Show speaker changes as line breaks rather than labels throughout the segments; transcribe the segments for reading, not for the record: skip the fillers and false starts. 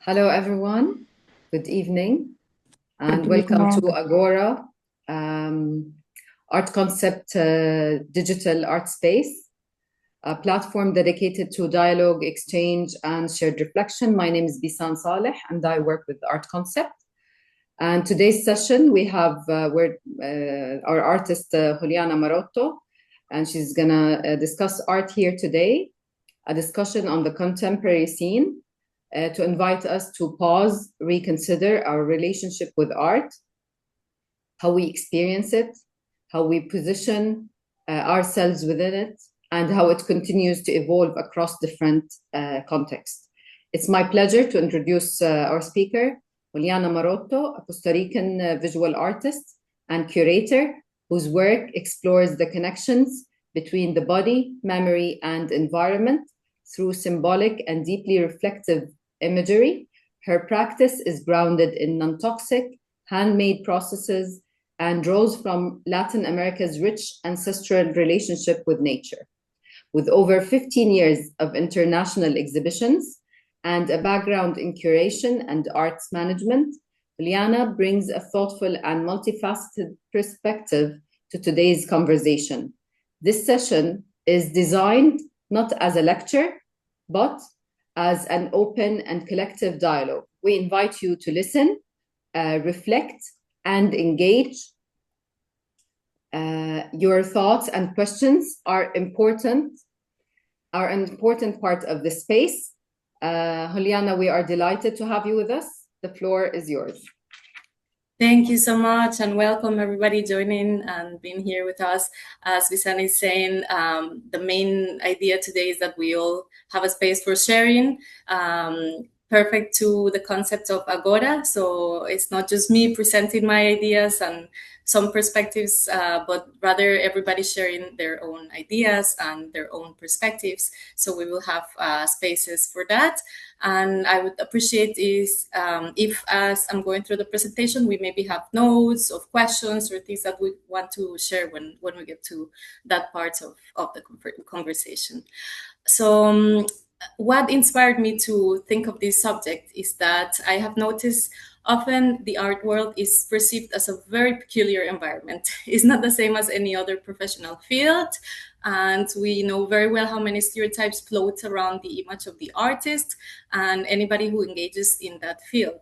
Hello, everyone. Good evening, and
Good
welcome to
evening.
Agora Art Concept Digital Art Space, a platform dedicated to dialogue, exchange, and shared reflection. My name is Bisan Saleh, and I work with Art Concept. And today's session, we have our artist Juliana Maroto, and she's gonna discuss art here today, a discussion on the contemporary scene to invite us to pause, reconsider our relationship with art, how we experience it, how we position ourselves within it, and how it continues to evolve across different contexts. It's my pleasure to introduce our speaker, Juliana Maroto, a Costa Rican visual artist and curator whose work explores the connections between the body, memory, and environment through symbolic and deeply reflective imagery. Her practice is grounded in non toxic, handmade processes and draws from Latin America's rich ancestral relationship with nature. With over 15 years of international exhibitions and a background in curation and arts management, Liana brings a thoughtful and multifaceted perspective to today's conversation. This session is designed not as a lecture, but as an open and collective dialogue. We invite you to listen, reflect, and engage. Your thoughts and questions are an important part of the space. Juliana, we are delighted to have you with us. The floor is yours.
Thank you so much, and welcome everybody joining and being here with us. As Bisan is saying, the main idea today is that we all have a space for sharing, perfect to the concept of Agora. So it's not just me presenting my ideas and some perspectives, but rather everybody sharing their own ideas and their own perspectives. So we will have spaces for that. And I would appreciate is if as I'm going through the presentation, we maybe have notes of questions or things that we want to share when we get to that part of the conversation. So what inspired me to think of this subject is that I have noticed often the art world is perceived as a very peculiar environment. It's not the same as any other professional field. And we know very well how many stereotypes float around the image of the artist and anybody who engages in that field.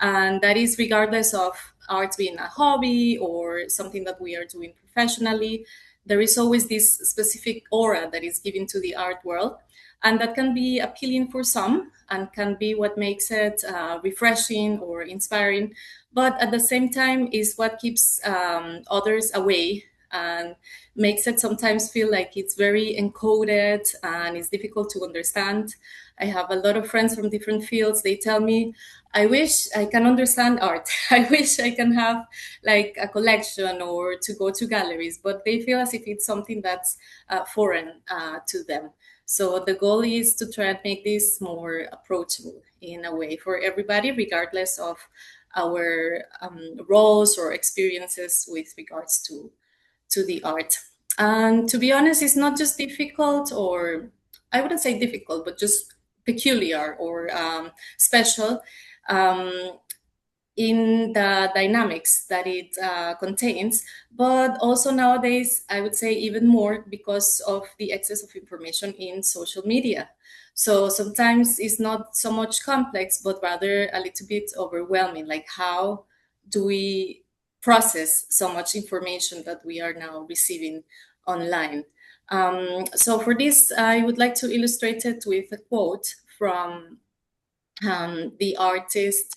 And that is regardless of art being a hobby or something that we are doing professionally. There is always this specific aura that is given to the art world, and that can be appealing for some and can be what makes it refreshing or inspiring, but at the same time is what keeps others away and makes it sometimes feel like it's very encoded and it's difficult to understand. I have a lot of friends from different fields. They tell me, I wish I can understand art. I wish I can have like a collection or to go to galleries, but they feel as if it's something that's foreign to them. So the goal is to try and make this more approachable in a way for everybody, regardless of our roles or experiences with regards to the art. And to be honest, it's not just difficult, or I wouldn't say difficult, but just peculiar or special. Um, in the dynamics that it contains, but also nowadays, I would say even more because of the excess of information in social media. So sometimes it's not so much complex, but rather a little bit overwhelming. Like, how do we process so much information that we are now receiving online? So for this, I would like to illustrate it with a quote from the artist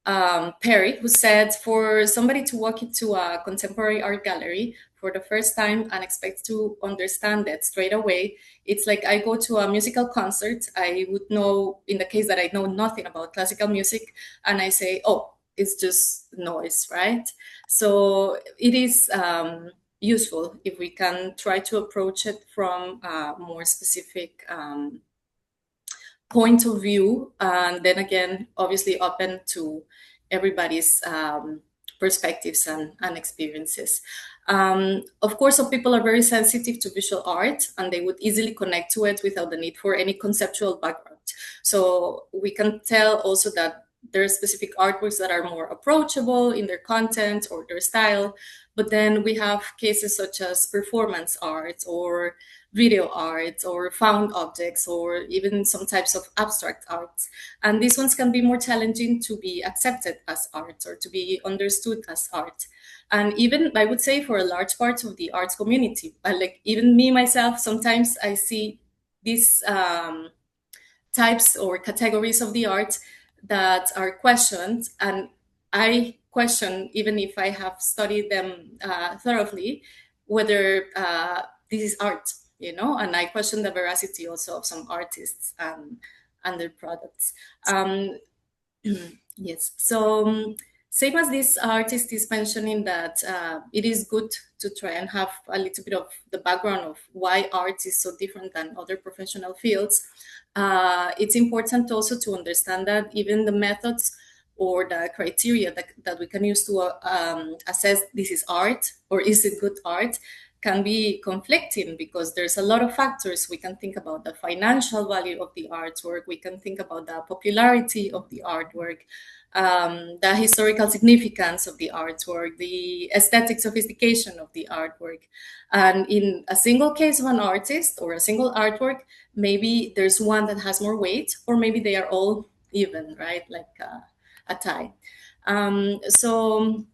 Perry, who said, for somebody to walk into a contemporary art gallery for the first time and expect to understand it straight away, it's like I go to a musical concert. I would know, in the case that I know nothing about classical music, and I say, oh, it's just noise, right? So it is useful if we can try to approach it from a more specific point of view, and then again, obviously open to everybody's perspectives and experiences. Of course, some people are very sensitive to visual art and they would easily connect to it without the need for any conceptual background. product. So we can tell also that there are specific artworks that are more approachable in their content or their style, but then we have cases such as performance art or video art or found objects or even some types of abstract arts. And these ones can be more challenging to be accepted as art or to be understood as art. And even, I would say, for a large part of the arts community, like even me myself, sometimes I see these types or categories of the art that are questioned, and I question, even if I have studied them thoroughly, whether this is art, and I question the veracity also of some artists and their products. Yes. So same as this artist is mentioning that it is good to try and have a little bit of the background of why art is so different than other professional fields. It's important also to understand that even the methods or the criteria that we can use to assess this is art or is it good art can be conflicting, because there's a lot of factors. We can think about the financial value of the artwork, we can think about the popularity of the artwork, the historical significance of the artwork, the aesthetic sophistication of the artwork. And in a single case of an artist or a single artwork, maybe there's one that has more weight, or maybe they are all even, right? Like a tie. So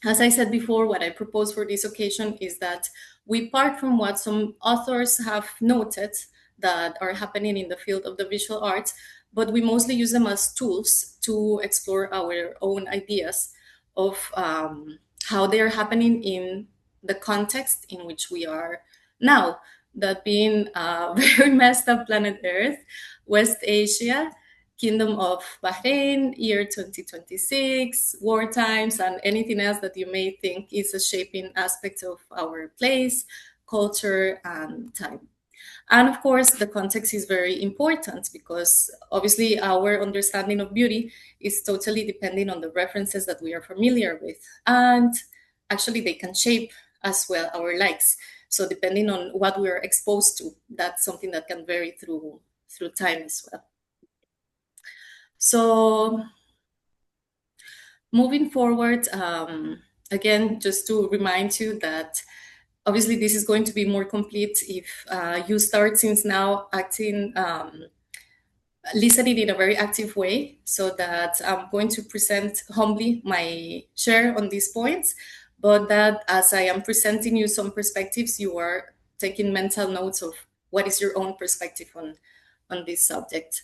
as I said before, what I propose for this occasion is that we part from what some authors have noted that are happening in the field of the visual arts, but we mostly use them as tools to explore our own ideas of how they are happening in the context in which we are now, that being a very messed up planet Earth, West Asia, Kingdom of Bahrain, year 2026, war times, and anything else that you may think is a shaping aspect of our place, culture, and time. And of course, the context is very important, because obviously our understanding of beauty is totally depending on the references that we are familiar with. And actually, they can shape as well our likes. So depending on what we are exposed to, that's something that can vary through time as well. So moving forward, again, just to remind you that obviously this is going to be more complete if you start since now acting, listening in a very active way, so that I'm going to present humbly my share on these points, but that as I am presenting you some perspectives, you are taking mental notes of what is your own perspective on this subject.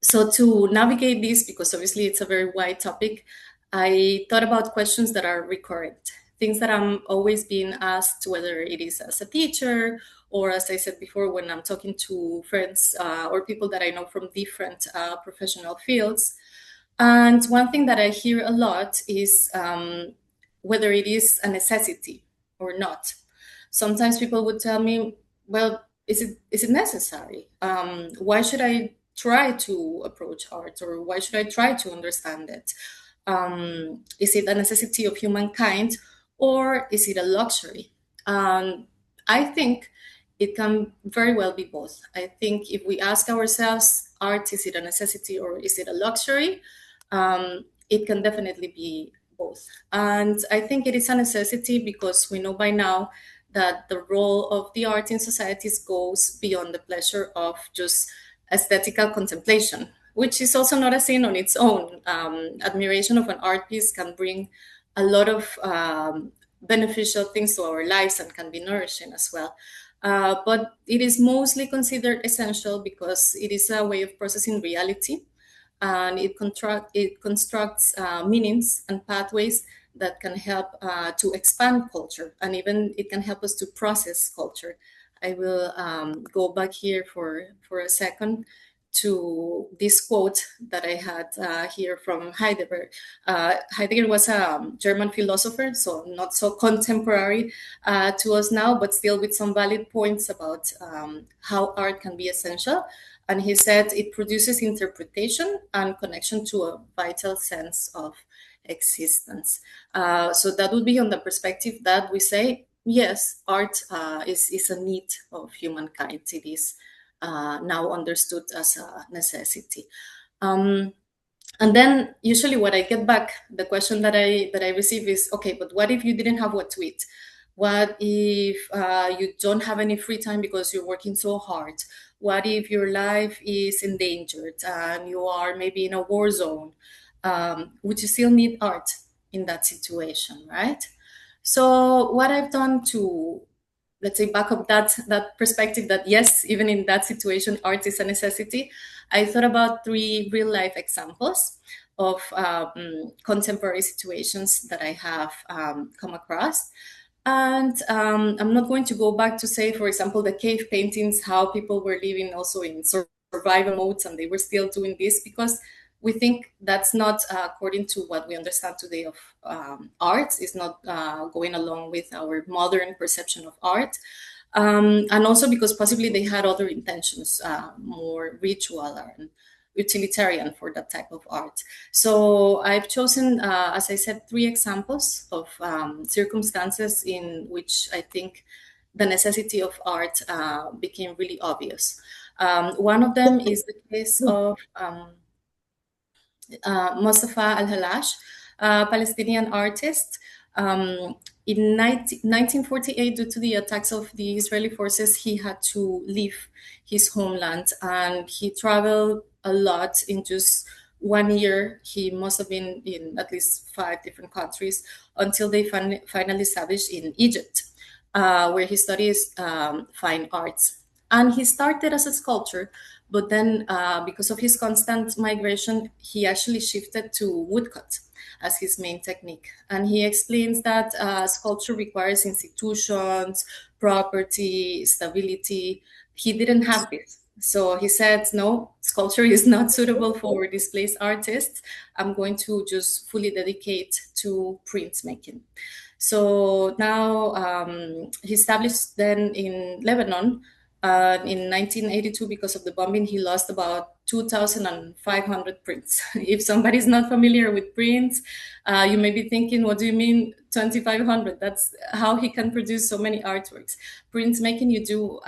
So to navigate this, because obviously it's a very wide topic, I thought about questions that are recurrent, things that I'm always being asked, whether it is as a teacher or, as I said before, when I'm talking to friends or people that I know from different professional fields. And one thing that I hear a lot is whether it is a necessity or not. Sometimes people would tell me, well, is it necessary? Why should I try to approach art, or why should I try to understand it? Is it a necessity of humankind, or is it a luxury? I think it can very well be both. I think if we ask ourselves, art, is it a necessity or is it a luxury? It can definitely be both. And I think it is a necessity because we know by now that the role of the art in societies goes beyond the pleasure of just aesthetical contemplation, which is also not a sin on its own. Admiration of an art piece can bring a lot of beneficial things to our lives and can be nourishing as well. But it is mostly considered essential because it is a way of processing reality, and it constructs meanings and pathways that can help to expand culture, and even it can help us to process culture. I will go back here for a second to this quote that I had here from Heidegger. Heidegger was a German philosopher, so not so contemporary to us now, but still with some valid points about how art can be essential. And he said it produces interpretation and connection to a vital sense of existence. So that would be on the perspective that we say, yes, art is a need of humankind. It is now understood as a necessity. And then usually what I get back, the question that I receive is, okay, but what if you didn't have what to eat? What if you don't have any free time because you're working so hard? What if your life is endangered and you are maybe in a war zone? Would you still need art in that situation, right? So what I've done to, let's say, back up that perspective, that yes, even in that situation, art is a necessity, I thought about 3 real life examples of contemporary situations that I have come across. And I'm not going to go back to say, for example, the cave paintings, how people were living also in survival modes and they were still doing this, because we think that's not according to what we understand today of art, is not going along with our modern perception of art. And also because possibly they had other intentions, more ritual and utilitarian for that type of art. So I've chosen, as I said, 3 examples of circumstances in which I think the necessity of art became really obvious. One of them is the case of Mustafa Al-Halash, a Palestinian artist. In 1948, due to the attacks of the Israeli forces, he had to leave his homeland and he traveled a lot in just 1 year. He must have been in at least 5 different countries until they finally established in Egypt, where he studies fine arts. And he started as a sculptor, but then because of his constant migration, he actually shifted to woodcut as his main technique. And he explains that sculpture requires institutions, property, stability. He didn't have this. So he said, no, sculpture is not suitable for displaced artists. I'm going to just fully dedicate to printmaking. So now he established then in Lebanon. In 1982, because of the bombing, he lost about 2,500 prints. If somebody's not familiar with prints, you may be thinking, what do you mean 2,500? That's how he can produce so many artworks. Prints making, you do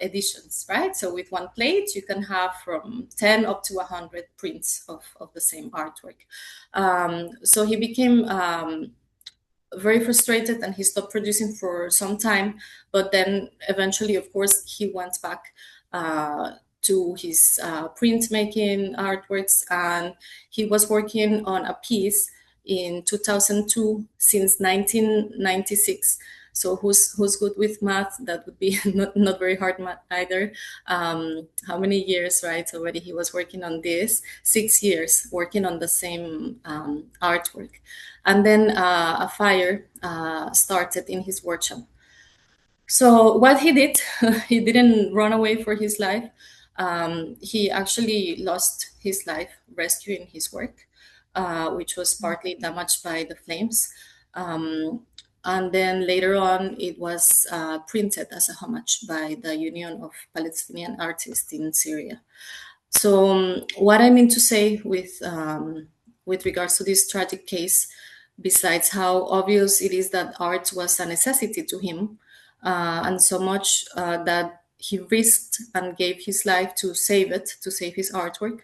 editions, right? So with one plate, you can have from 10 up to 100 prints of the same artwork. So he became very frustrated and he stopped producing for some time. But then eventually, of course, he went back to his printmaking artworks, and he was working on a piece in 2002 since 1996. So who's good with math? That would be not very hard math either. How many years, right? Already he was working on this, 6 years working on the same artwork. And then a fire started in his workshop. So what he did, he didn't run away for his life. He actually lost his life rescuing his work, which was partly damaged by the flames. And then later on, it was printed as a homage by the Union of Palestinian Artists in Syria. So what I mean to say with regards to this tragic case, besides how obvious it is that art was a necessity to him, and so much that he risked and gave his life to save it, to save his artwork,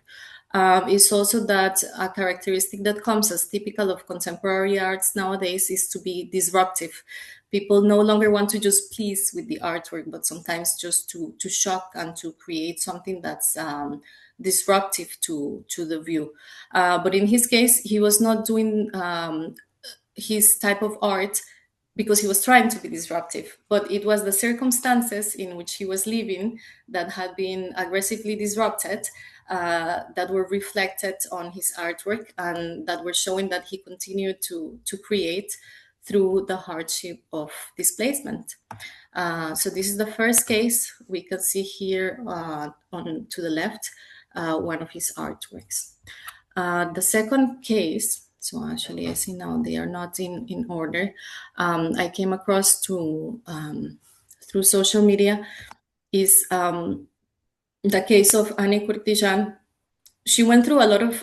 is also that a characteristic that comes as typical of contemporary arts nowadays is to be disruptive. People no longer want to just please with the artwork, but sometimes just to shock and to create something that's disruptive to the view. But in his case, he was not doing his type of art because he was trying to be disruptive, but it was the circumstances in which he was living that had been aggressively disrupted, that were reflected on his artwork and that were showing that he continued to create through the hardship of displacement. So this is the first case. We can see here on to the left one of his artworks. The second case, so actually I see now they are not in order. I came across through social media is the case of Annie Kurtijan. She went through a lot of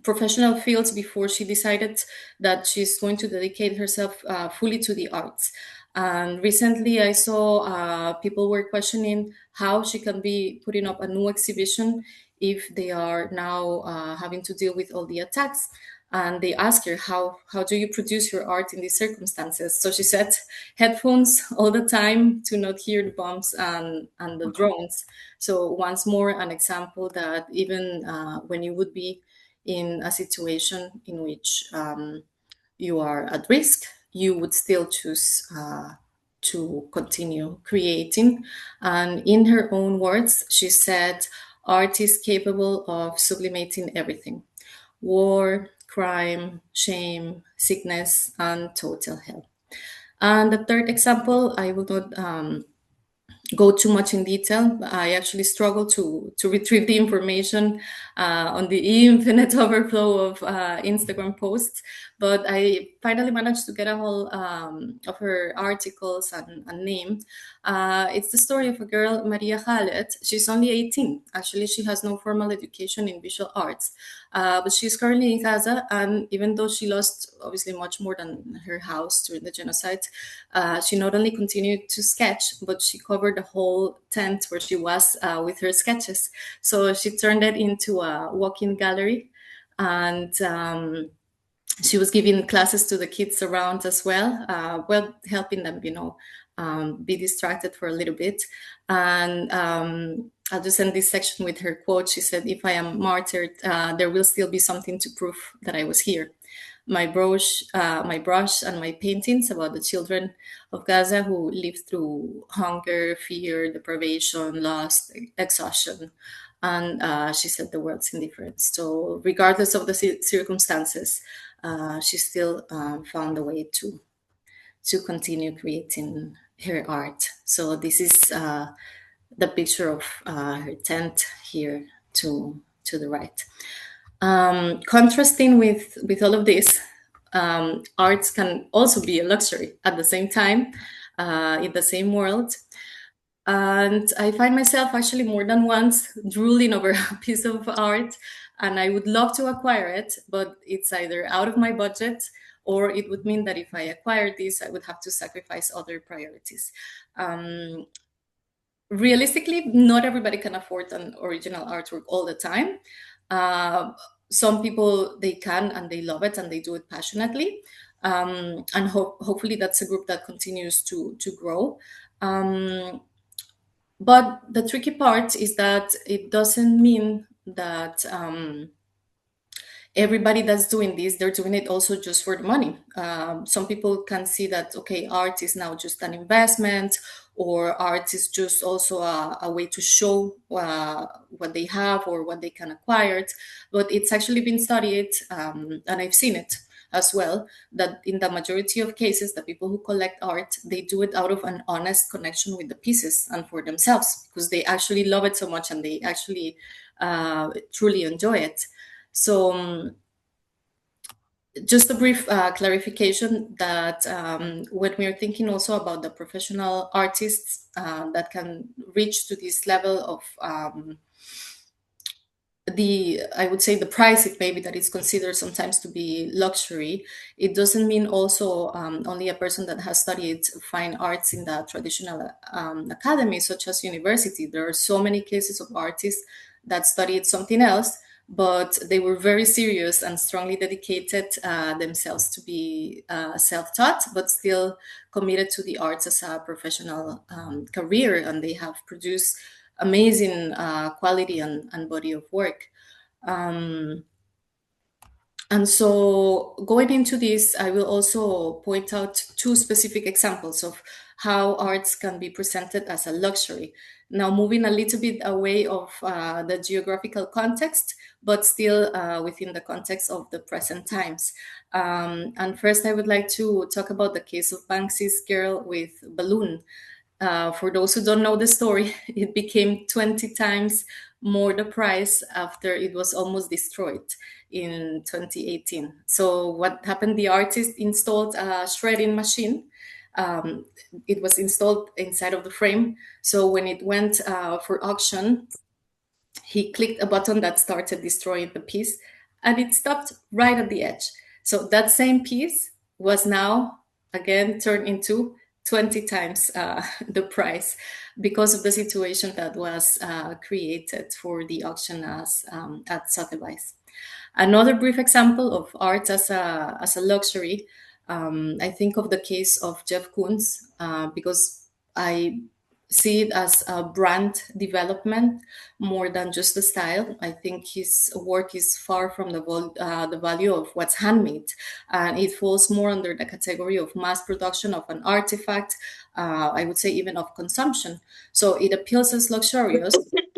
professional fields before she decided that she's going to dedicate herself fully to the arts. And recently I saw people were questioning how she can be putting up a new exhibition if they are now having to deal with all the attacks. And they asked her, how do you produce your art in these circumstances? So she said, headphones all the time to not hear the bombs and the drones. So once more, an example that even when you would be in a situation in which you are at risk, you would still choose to continue creating. And in her own words, she said, art is capable of sublimating everything: war, crime, shame, sickness, and total hell. And the third example, I will not go too much in detail. I actually struggle to retrieve the information on the infinite overflow of Instagram posts, but I finally managed to get a hold of her articles and name. It's the story of a girl, Maria Khaled. She's only 18. Actually, she has no formal education in visual arts, but she's currently in Gaza. And even though she lost obviously much more than her house during the genocide, she not only continued to sketch, but she covered the whole tent where she was with her sketches. So she turned it into a walk-in gallery, and she was giving classes to the kids around as well, well, helping them, be distracted for a little bit. And I'll just end this section with her quote. She said, "If I am martyred, there will still be something to prove that I was here. My brush and my paintings about the children of Gaza who lived through hunger, fear, deprivation, loss, exhaustion." And she said the world's indifference. So regardless of the circumstances, she still found a way to continue creating her art. So this is the picture of her tent here to the right. Contrasting with all of this, arts can also be a luxury at the same time, in the same world. And I find myself actually more than once drooling over a piece of art, and I would love to acquire it, but it's either out of my budget, or it would mean that if I acquired this, I would have to sacrifice other priorities. Realistically, not everybody can afford an original artwork all the time. Some people, they can, and they love it, and they do it passionately. And hopefully that's a group that continues to grow. But the tricky part is that it doesn't mean that everybody that's doing this, they're doing it also just for the money. Some people can see that, okay, art is now just an investment, or art is just also a way to show what they have or what they can acquire. But it's actually been studied, and I've seen it as well, that in the majority of cases, the people who collect art, they do it out of an honest connection with the pieces and for themselves, because they actually love it so much and they actually truly enjoy it. So just a brief clarification that when we are thinking also about the professional artists that can reach to this level of I would say the price, it may be that is considered sometimes to be luxury. It doesn't mean also only a person that has studied fine arts in the traditional academy, such as university. There are so many cases of artists that studied something else, but they were very serious and strongly dedicated themselves to be self-taught, but still committed to the arts as a professional career, and they have produced amazing quality and body of work. And so going into this, I will also point out two specific examples of how arts can be presented as a luxury. Now, moving a little bit away of the geographical context, but still within the context of the present times. And first, I would like to talk about the case of Banksy's Girl with Balloon. For those who don't know the story, it became 20 times more the price after it was almost destroyed in 2018. So what happened? The artist installed a shredding machine. It was installed inside of the frame. So when it went for auction, he clicked a button that started destroying the piece, and it stopped right at the edge. So that same piece was now again turned into 20 times the price because of the situation that was created for the auction at Sotheby's. Another brief example of art as a luxury, I think of the case of Jeff Koons, because I see it as a brand development more than just the style. I think his work is far from the value of what's handmade, and it falls more under the category of mass production of an artifact. I would say even of consumption. So it appeals as luxurious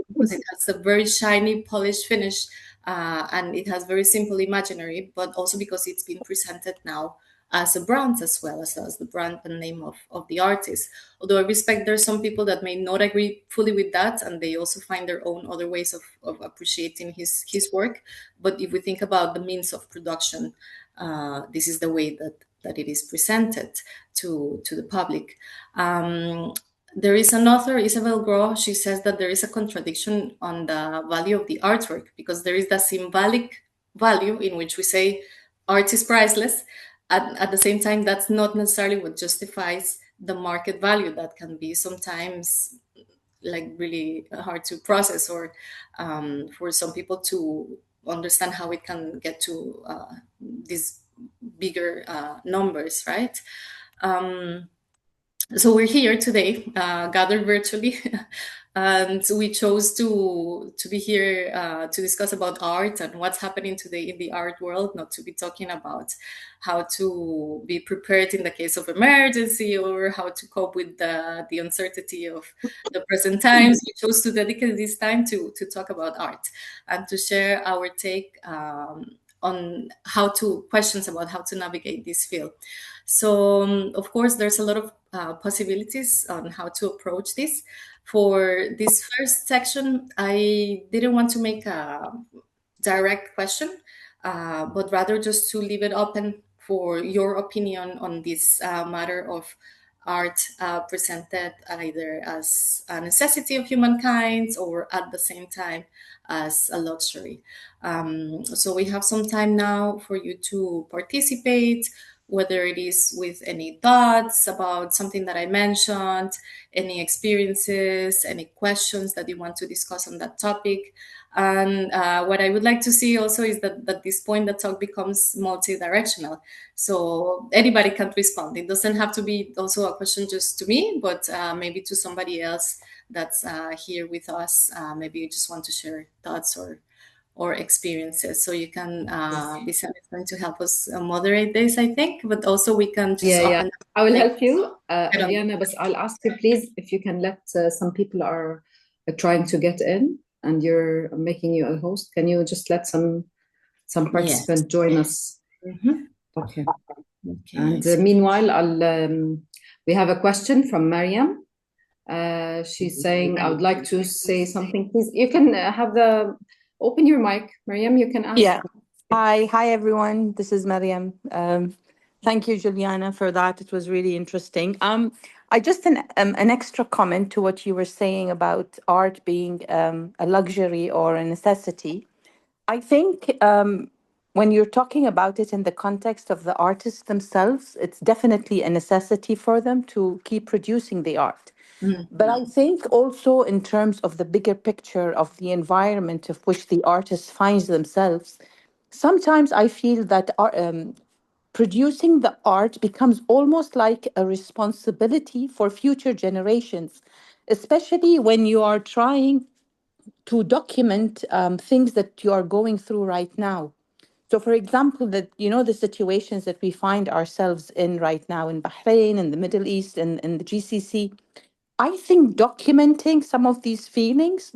because it has a very shiny, polished finish, and it has very simple imaginary, but also because it's been presented now as a brand as well as the brand and name of the artist. Although I respect there's some people that may not agree fully with that, and they also find their own other ways of appreciating his work. But if we think about the means of production, this is the way that it is presented to the public. There is an author, Isabel Groh, she says that there is a contradiction on the value of the artwork, because there is the symbolic value in which we say art is priceless. At the same time, that's not necessarily what justifies the market value that can be sometimes like really hard to process, or for some people to understand how it can get to these bigger numbers, right? So we're here today, gathered virtually, and we chose to be here to discuss about art and what's happening today in the art world, not to be talking about how to be prepared in the case of emergency or how to cope with the uncertainty of the present times. We chose to dedicate this time to talk about art and to share our take on questions about how to navigate this field. So, of course, there's a lot of possibilities on how to approach this. For this first section, I didn't want to make a direct question, but rather just to leave it open for your opinion on this matter of art presented either as a necessity of humankind or at the same time as a luxury. So we have some time now for you to participate, whether it is with any thoughts about something that I mentioned, any experiences, any questions that you want to discuss on that topic. And what I would like to see also is that at this point, the talk becomes multi-directional. So anybody can respond. It doesn't have to be also a question just to me, but maybe to somebody else that's here with us. Maybe you just want to share thoughts or experiences. So you can be going to help us moderate this, I think, but also we can just open.
I will help you, Juliana, but I'll ask you, please, if you can let some people are trying to get in and you're making you a host. Can you just let some participants join us? Okay. And meanwhile, we have a question from Mariam. She's saying, I would like to say something. Please, you can open your mic, Mariam. You can ask.
Yeah. Hi, everyone. This is Mariam. Thank you, Juliana, for that. It was really interesting. I just an extra comment to what you were saying about art being a luxury or a necessity. I think when you're talking about it in the context of the artists themselves, it's definitely a necessity for them to keep producing the art. But I think also in terms of the bigger picture of the environment of which the artist finds themselves, sometimes I feel that producing the art becomes almost like a responsibility for future generations, especially when you are trying to document things that you are going through right now. So, for example, the situations that we find ourselves in right now in Bahrain, in the Middle East, and in the GCC, I think documenting some of these feelings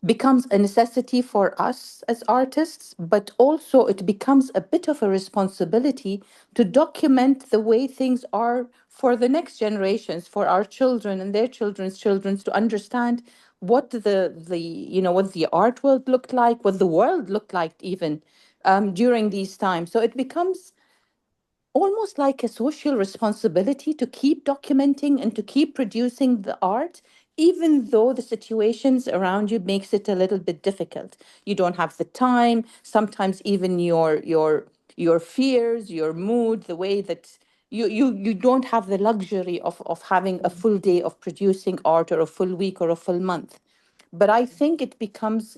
becomes a necessity for us as artists, but also it becomes a bit of a responsibility to document the way things are for the next generations, for our children and their children's children, to understand what what the art world looked like, what the world looked like even during these times. So it becomes almost like a social responsibility to keep documenting and to keep producing the art, even though the situations around you makes it a little bit difficult. You don't have the time, sometimes even your fears, your mood, the way that you don't have the luxury of having a full day of producing art, or a full week, or a full month. But I think it becomes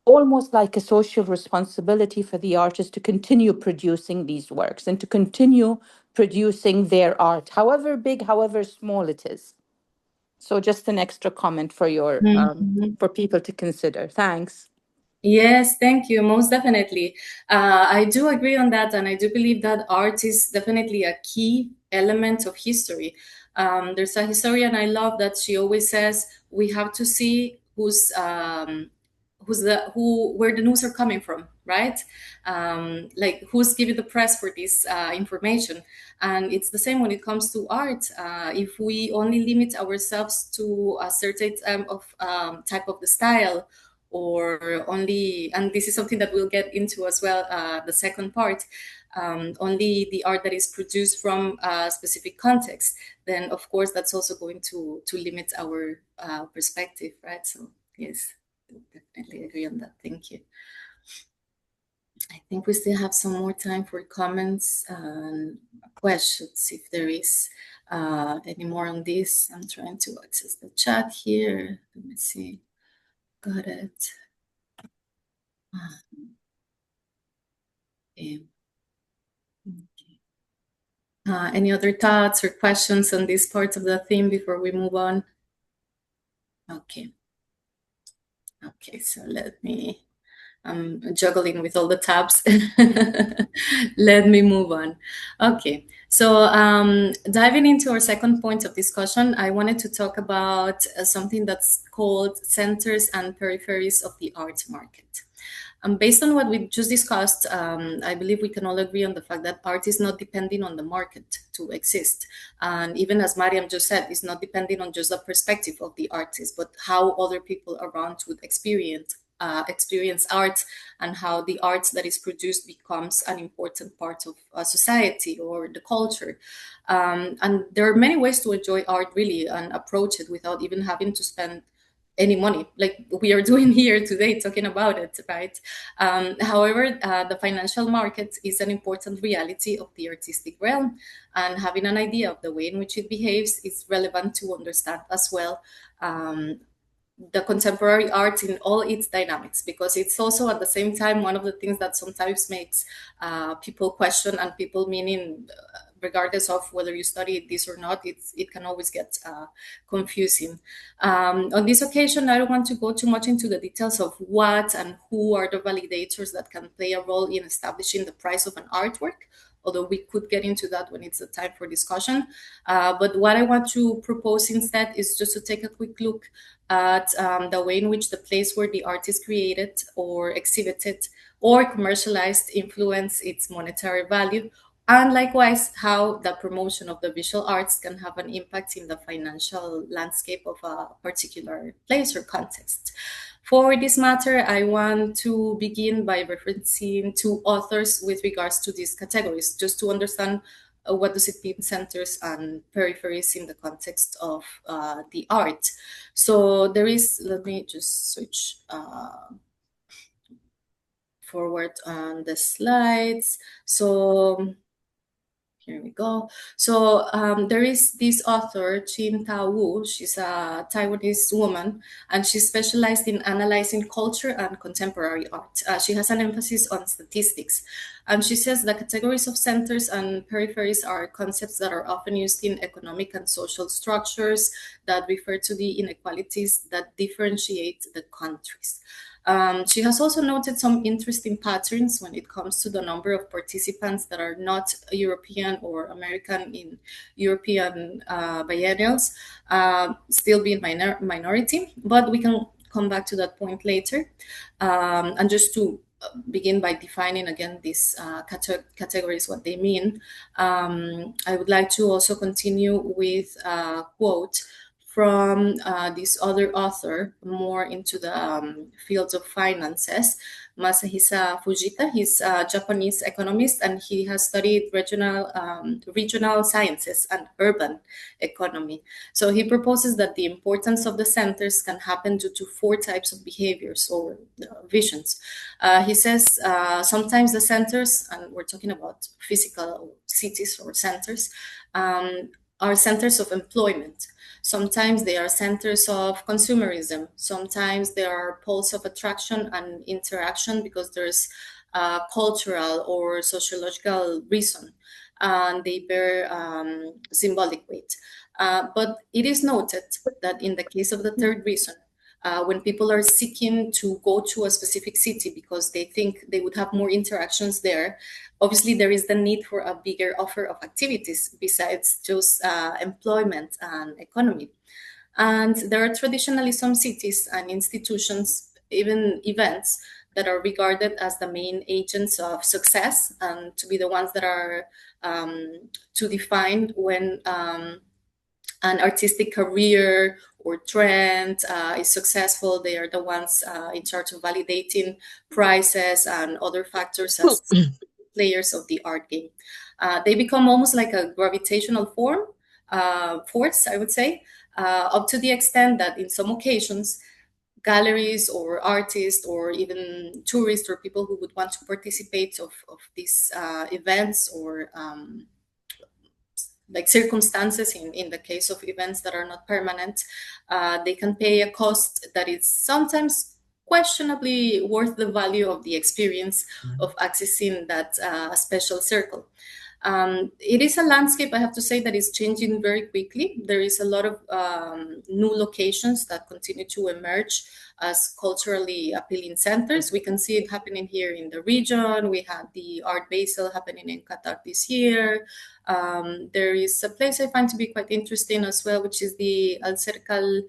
almost like a social responsibility for the artist to continue producing these works, and to continue producing their art, however big, however small it is. So just an extra comment for your
Mhm.
for people to consider. Thanks.
Yes, thank you. Most definitely. I do agree on that. And I do believe that art is definitely a key element of history. There's a historian I love that she always says we have to see where the news are coming from, right? Like who's giving the press for this information. And it's the same when it comes to art. If we only limit ourselves to a certain type of the style, or only, and this is something that we'll get into as well, the second part, only the art that is produced from a specific context, then of course that's also going to limit our perspective, right? So yes, definitely agree on that. Thank you. I think we still have some more time for comments and questions if there is any more on this. I'm trying to access the chat here. Let me see. Got it. Okay. Any other thoughts or questions on this part of the theme before we move on? Okay. Okay, so let me, I'm juggling with all the tabs. Let me move on. Okay, so diving into our second point of discussion, I wanted to talk about something that's called centers and peripheries of the art market. Based on what we just discussed, I believe we can all agree on the fact that art is not depending on the market to exist. And even as Mariam just said, it's not depending on just the perspective of the artist, but how other people around would experience art, and how the art that is produced becomes an important part of a society or the culture. And there are many ways to enjoy art really and approach it without even having to spend any money, like we are doing here today talking about it, right? However, the financial market is an important reality of the artistic realm, and having an idea of the way in which it behaves is relevant to understand as well the contemporary art in all its dynamics, because it's also at the same time one of the things that sometimes makes people question, and people meaning regardless of whether you study this or not, it can always get confusing. On this occasion, I don't want to go too much into the details of what and who are the validators that can play a role in establishing the price of an artwork, although we could get into that when it's a time for discussion. But what I want to propose instead is just to take a quick look at the way in which the place where the art is created or exhibited or commercialized influence its monetary value, and likewise how the promotion of the visual arts can have an impact in the financial landscape of a particular place or context. For this matter, I want to begin by referencing two authors with regards to these categories, just to understand what does it mean centers and peripheries in the context of the art. So there is, let me just switch forward on the slides. So here we go. So there is this author, Chin Ta Wu. She's a Taiwanese woman, and she's specialized in analyzing culture and contemporary art. She has an emphasis on statistics. And she says the categories of centers and peripheries are concepts that are often used in economic and social structures that refer to the inequalities that differentiate the countries. She has also noted some interesting patterns when it comes to the number of participants that are not European or American in European biennials, still being minority, but we can come back to that point later. And just to begin by defining again these categories, what they mean, I would like to also continue with a quote from this other author, more into the fields of finances. Masahisa Fujita. He's a Japanese economist, and he has studied regional sciences and urban economy. So he proposes that the importance of the centers can happen due to four types of behaviors or visions. He says sometimes the centers, and we're talking about physical cities or centers, are centers of employment. Sometimes they are centers of consumerism. Sometimes they are poles of attraction and interaction because there's a cultural or sociological reason, and they bear symbolic weight. But it is noted that in the case of the third reason, when people are seeking to go to a specific city because they think they would have more interactions there, obviously there is the need for a bigger offer of activities besides just employment and economy. And there are traditionally some cities and institutions, even events, that are regarded as the main agents of success and to be the ones that are to define when an artistic career or trend is successful. They are the ones in charge of validating prices and other factors as players of the art game. They become almost like a gravitational force, I would say, up to the extent that in some occasions, galleries or artists or even tourists or people who would want to participate of these events or like circumstances in the case of events that are not permanent, they can pay a cost that is sometimes questionably worth the value of the experience of accessing that special circle. It is a landscape, I have to say, that is changing very quickly. There is a lot of new locations that continue to emerge as culturally appealing centers. We can see it happening here in the region. We had the Art Basel happening in Qatar this year. There is a place I find to be quite interesting as well, which is the Al Serkal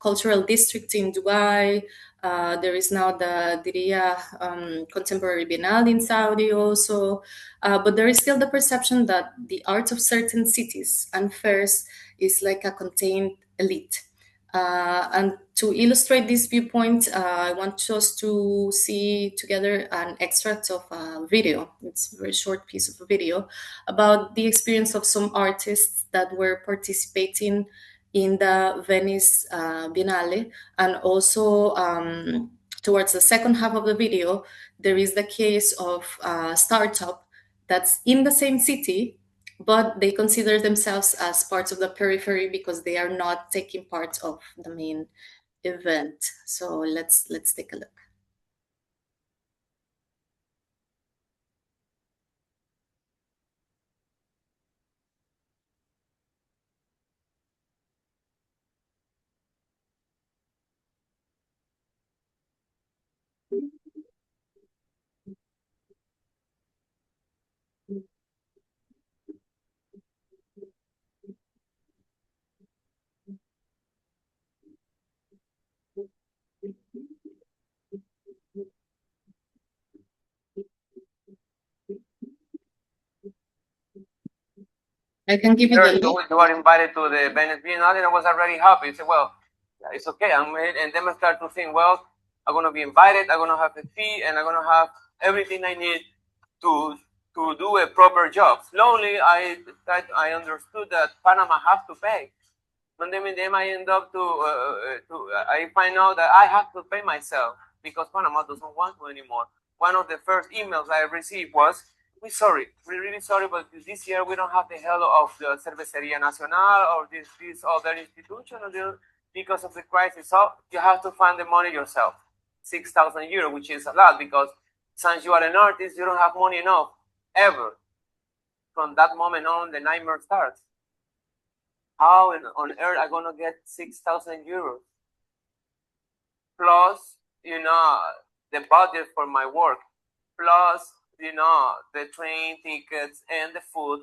Cultural District in Dubai. There is now the Diriyah Contemporary Biennale in Saudi also. But there is still the perception that the art of certain cities and fairs is like a contained elite. And to illustrate this viewpoint, I want us to see together an extract of a video. It's a very short piece of a video about the experience of some artists that were participating in the Venice Biennale. And also towards the second half of the video, there is the case of a startup that's in the same city, but they consider themselves as parts of the periphery because they are not taking part of the main event. So let's take a look. I can give you the link.
You were invited to the Venice Biennale, and I was already happy. I said, well, it's okay. And then I start to think, well, I'm going to be invited, I'm going to have a fee, and I'm going to have everything I need to do a proper job. Slowly, I understood that Panama has to pay. And then I end up I find out that I have to pay myself because Panama doesn't want to anymore. One of the first emails I received was, we're really sorry, but this year we don't have the help of the Cervecería Nacional or this other institution because of the crisis. So you have to find the money yourself. 6,000 euros, which is a lot because since you are an artist, you don't have money enough ever. From that moment on, the nightmare starts. How on earth am I gonna get 6,000 euros? Plus, the budget for my work. Plus, the train tickets and the food.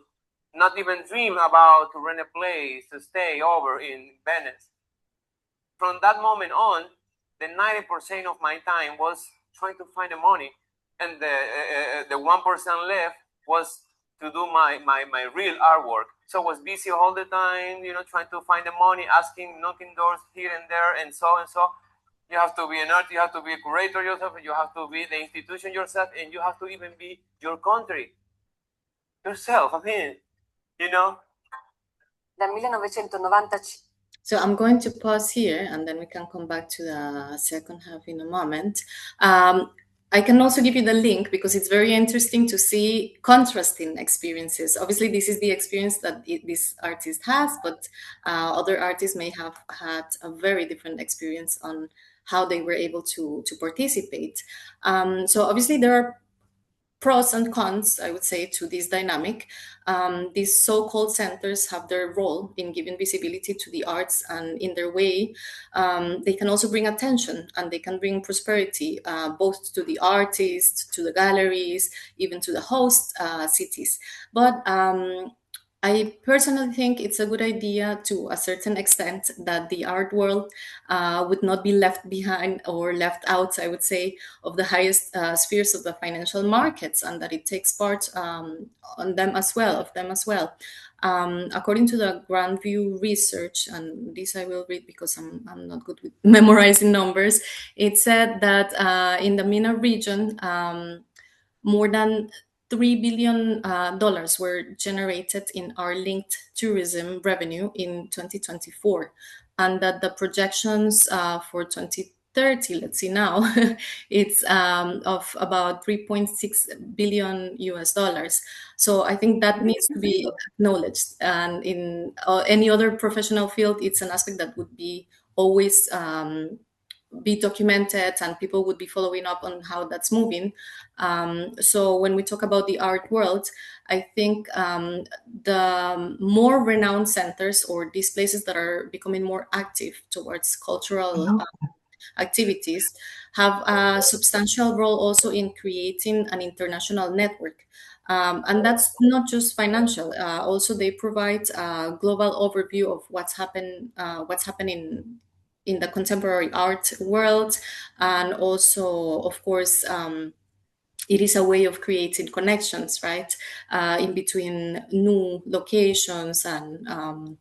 Not even dream about to rent a place to stay over in Venice. From that moment on, the 90% of my time was trying to find the money, and the 1% left was to do my real artwork. So I was busy all the time, trying to find the money, knocking doors here and there, and so. You have to be an artist, you have to be a curator yourself, you have to be the institution yourself, and you have to even be your country. Yourself, I mean, you know?
Dal 1995. So I'm going to pause here and then we can come back to the second half in a moment. I can also give you the link because it's very interesting to see contrasting experiences. Obviously, this is the experience that this artist has, but other artists may have had a very different experience on how they were able to participate. So obviously there are pros and cons, I would say, to this dynamic. These so-called centers have their role in giving visibility to the arts, and in their way, they can also bring attention and they can bring prosperity, both to the artists, to the galleries, even to the host cities. But I personally think it's a good idea to a certain extent that the art world would not be left behind or left out, I would say, of the highest spheres of the financial markets, and that it takes part on them as well, of them as well. According to the Grandview research, and this I will read because I'm not good with memorizing numbers, it said that in the MENA region, more than $3 billion were generated in our linked tourism revenue in 2024, and that the projections for 2030, let's see now, it's of about 3.6 billion US dollars. So I think that needs to be acknowledged. And in any other professional field, it's an aspect that would be always be documented and people would be following up on how that's moving. So when we talk about the art world, I think the more renowned centers or these places that are becoming more active towards cultural activities have a substantial role also in creating an international network. And that's not just financial. Also, they provide a global overview of what's happening in the contemporary art world, and also, of course, it is a way of creating connections, right, in between new locations, and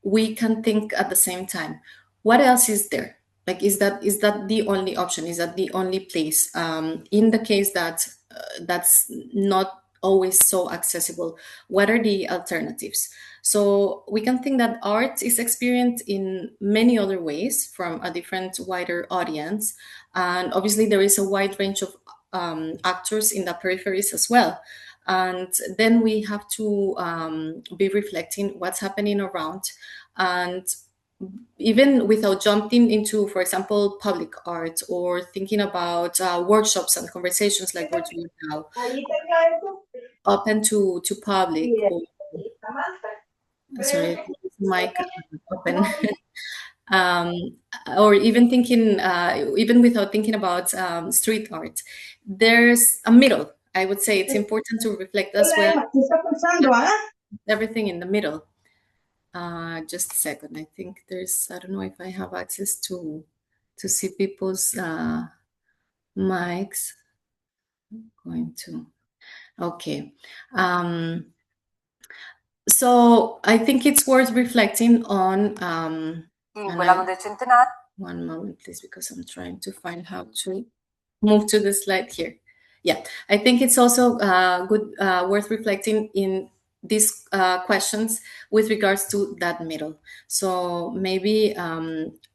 we can think at the same time, what else is there? Like, is that the only option? Is that the only place? In the case that that's not always so accessible, what are the alternatives? So we can think that art is experienced in many other ways from a different, wider audience, and obviously there is a wide range of actors in the peripheries as well. And then we have to be reflecting what's happening around, and even without jumping into, for example, public art, or thinking about workshops and conversations like we're doing now, open to public, or sorry, mic open. um, or even thinking, even without thinking about street art, there's a middle. I would say it's important to reflect as well. Everything in the middle. Just a second. I think there's, I don't know if I have access to see people's mics. I'm going to, okay. So I think it's worth reflecting on. One moment, please, because I'm trying to find how to move to the slide here. Yeah, I think it's also good, worth reflecting in these questions with regards to that middle. So maybe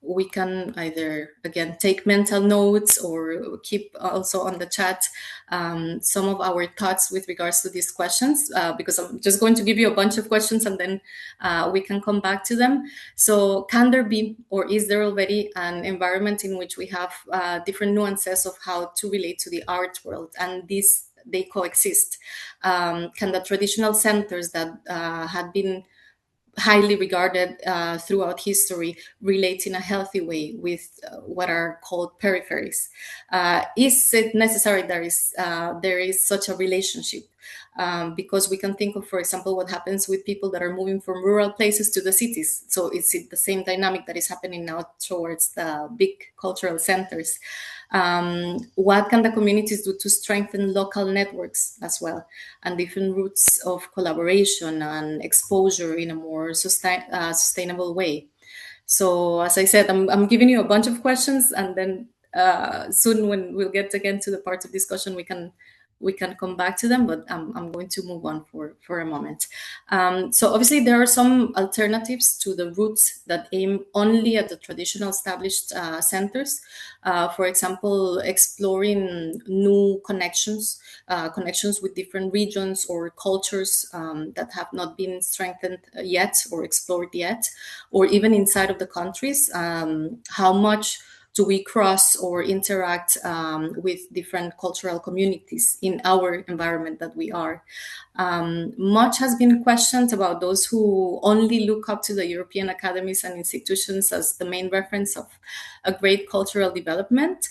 we can either, again, take mental notes or keep also on the chat some of our thoughts with regards to these questions, because I'm just going to give you a bunch of questions and then we can come back to them. So can there be, or is there already, an environment in which we have different nuances of how to relate to the art world, and they coexist? Can the traditional centers that had been highly regarded throughout history relate in a healthy way with what are called peripheries? Is it necessary there is such a relationship? Because we can think of, for example, what happens with people that are moving from rural places to the cities. So is it the same dynamic that is happening now towards the big cultural centers? What can the communities do to strengthen local networks as well, and different routes of collaboration and exposure in a more sustainable way? So as I said, I'm giving you a bunch of questions, and then soon when we'll get again to the parts of discussion, we can come back to them, but I'm going to move on for a moment. So obviously there are some alternatives to the routes that aim only at the traditional established centers. For example, exploring new connections, connections with different regions or cultures that have not been strengthened yet or explored yet, or even inside of the countries. How much do we cross or interact with different cultural communities in our environment that we are? Much has been questioned about those who only look up to the European academies and institutions as the main reference of a great cultural development.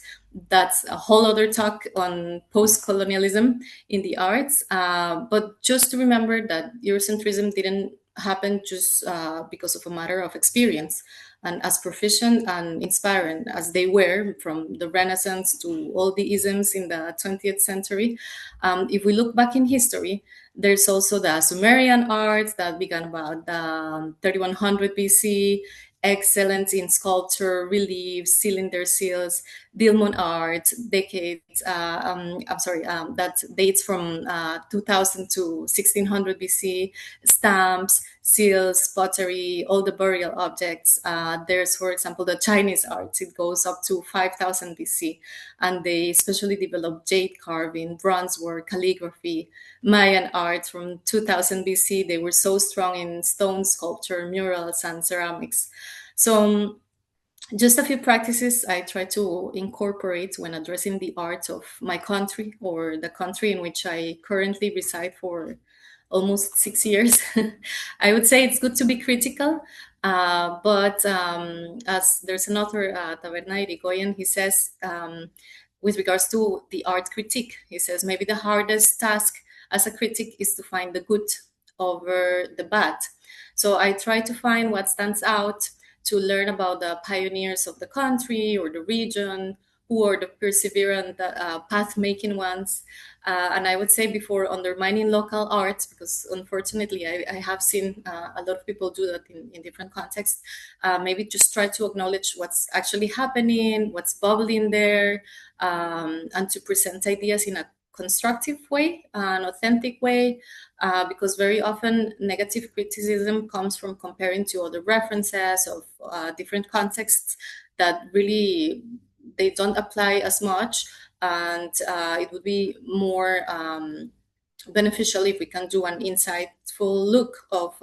That's a whole other talk on post-colonialism in the arts. But just to remember that Eurocentrism didn't happen just because of a matter of experience. And as proficient and inspiring as they were, from the Renaissance to all the isms in the 20th century, if we look back in history, there's also the Sumerian arts that began about the 3100 BC, excellence in sculpture, relief, cylinder seals, Dilmun art, decades, that dates from 2000 to 1600 BC, stamps, seals, pottery, all the burial objects. There's, for example, the Chinese arts. It goes up to 5000 BC, and they especially developed jade carving, bronze work, calligraphy. Mayan art from 2000 BC, they were so strong in stone sculpture, murals, and ceramics. So just a few practices I try to incorporate when addressing the art of my country or the country in which I currently reside for almost 6 years. I would say it's good to be critical, but as there's an author, Taberna Irigoyen, he says, with regards to the art critique, he says maybe the hardest task as a critic is to find the good over the bad. So I try to find what stands out, to learn about the pioneers of the country or the region, who are the perseverant, path-making ones. And I would say, before undermining local arts, because unfortunately I have seen a lot of people do that in different contexts, maybe just try to acknowledge what's actually happening, what's bubbling there, and to present ideas in a constructive way, an authentic way, because very often negative criticism comes from comparing to other references of different contexts that really they don't apply as much, and it would be more beneficial if we can do an insightful look of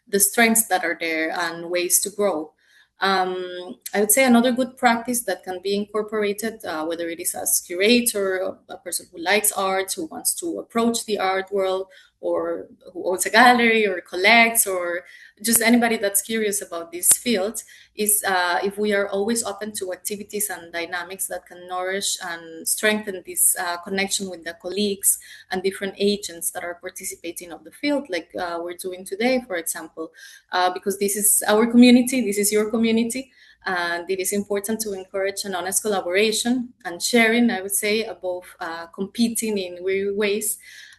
the strengths that are there and ways to grow. I would say another good practice that can be incorporated, whether it is as curator, a person who likes art, who wants to approach the art world, or who owns a gallery or collects, or just anybody that's curious about this field, is if we are always open to activities and dynamics that can nourish and strengthen this connection with the colleagues and different agents that are participating of the field, like we're doing today, for example, because this is our community, this is your community, and it is important to encourage an honest collaboration and sharing, I would say, above competing in weird ways,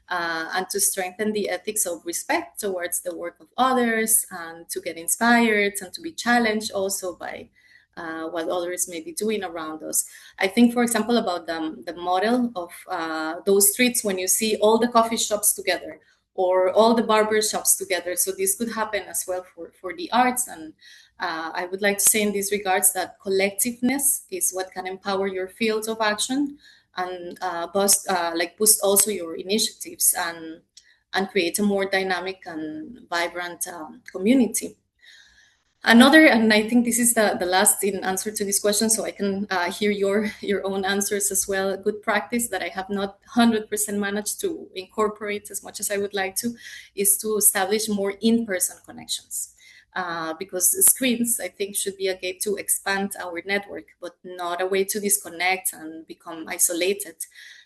and to strengthen the ethics of respect towards the work of others, and to get inspired and to be challenged also by what others may be doing around us. I think, for example, about the model of those streets when you see all the coffee shops together or all the barber shops together. So this could happen as well for the arts. And I would like to say in these regards that collectiveness is what can empower your fields of action, and boost also your initiatives, and create a more dynamic and vibrant community. Another, and I think this is the last in answer to this question, so I can hear your own answers as well. A good practice that I have not 100% managed to incorporate as much as I would like to, is to establish more in-person connections. Because screens, I think, should be a gate to expand our network, but not a way to disconnect and become isolated.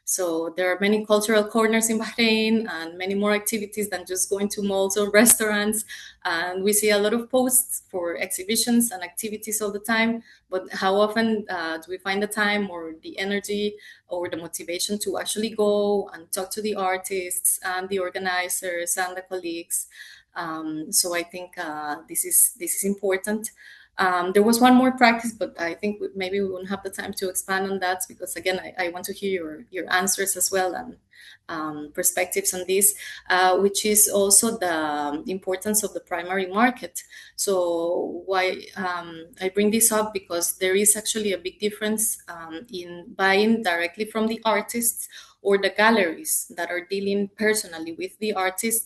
So there are many cultural corners in Bahrain, and many more activities than just going to malls or restaurants. And we see a lot of posts for exhibitions and activities all the time, but how often do we find the time or the energy or the motivation to actually go and talk to the artists and the organizers and the colleagues? So I think this is important. There was one more practice, but I think maybe we won't have the time to expand on that, because again, I want to hear your answers as well, and perspectives on this, which is also the importance of the primary market. So why I bring this up, because there is actually a big difference in buying directly from the artists or the galleries that are dealing personally with the artists,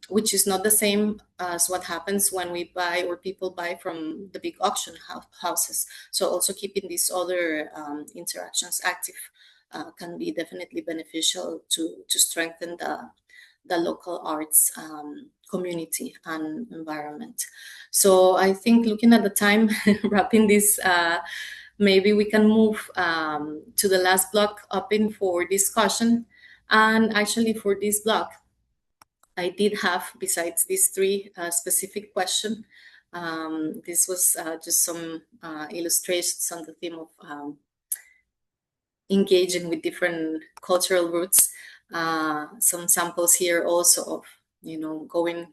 which is not the same as what happens when we buy, or people buy, from the big auction houses. So also keeping these other interactions active can be definitely beneficial to strengthen the local arts community and environment. So I think, looking at the time, wrapping this, maybe we can move to the last block open for discussion. And actually, for this block, I did have, besides these three specific questions, this was just some illustrations on the theme of engaging with different cultural roots. Some samples here also of, going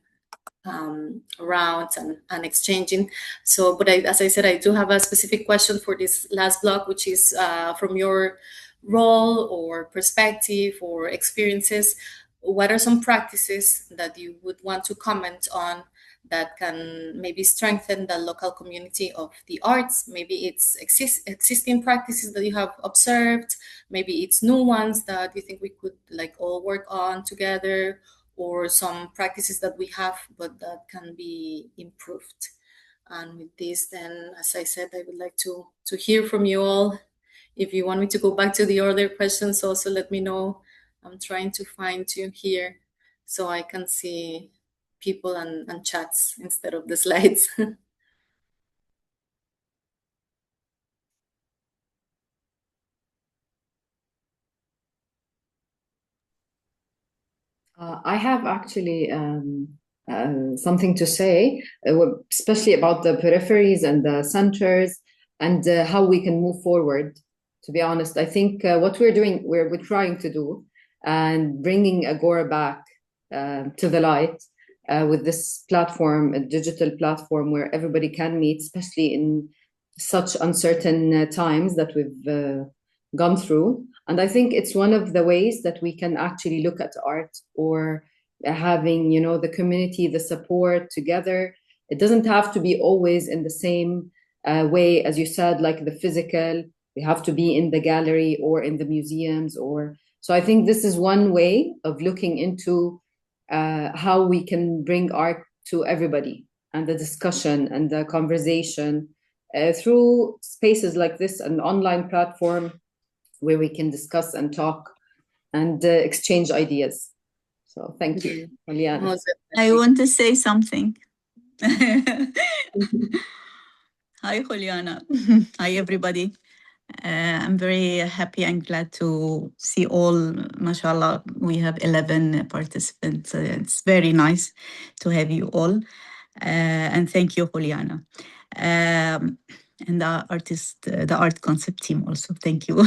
around and exchanging. So, but as I said, I do have a specific question for this last block, which is from your role or perspective or experiences, what are some practices that you would want to comment on that can maybe strengthen the local community of the arts? Maybe it's existing practices that you have observed, maybe it's new ones that you think we could all work on together, or some practices that we have but that can be improved. And with this, then, as I said, I would like to hear from you all. If you want me to go back to the other questions, also let me know. I'm trying to find you here so I can see people and chats instead of the slides.
I have actually something to say, especially about the peripheries and the centers, and how we can move forward. To be honest, I think what we're doing, we're trying to do, and bringing Agora back to the light with this platform, a digital platform where everybody can meet, especially in such uncertain times that we've gone through. And I think it's one of the ways that we can actually look at art, or having, the community, the support together. It doesn't have to be always in the same way, as you said, like the physical. We have to be in the gallery or in the museums, or so. I think this is one way of looking into how we can bring art to everybody, and the discussion and the conversation through spaces like this, an online platform where we can discuss and talk and exchange ideas. So thank you, Juliana.
I want to say something. Hi, Juliana. Hi, everybody. I'm very happy and glad to see all, mashallah, we have 11 participants. It's very nice to have you all. And thank you, Juliana. And the art concept team also, thank you.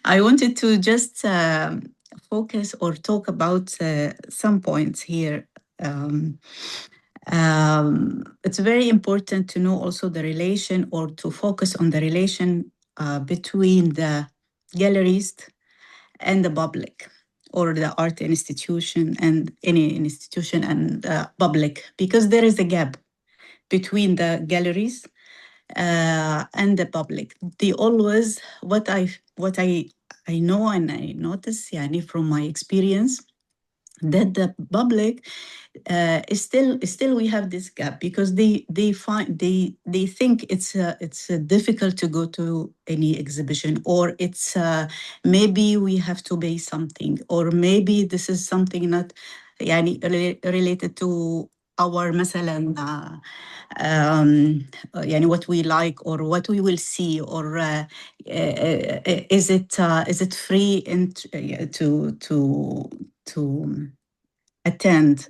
I wanted to just focus or talk about some points here. It's very important to know also the relation, or to focus on the relation between the gallerist and the public, or the art institution and any institution and public, because there is a gap between the galleries and the public. They always, what I know and I notice, from my experience, that the public is still we have this gap, because they think it's difficult to go to any exhibition, or it's maybe we have to pay something, or maybe this is something not related to our مثلا what we like or what we will see, or is it free to attend.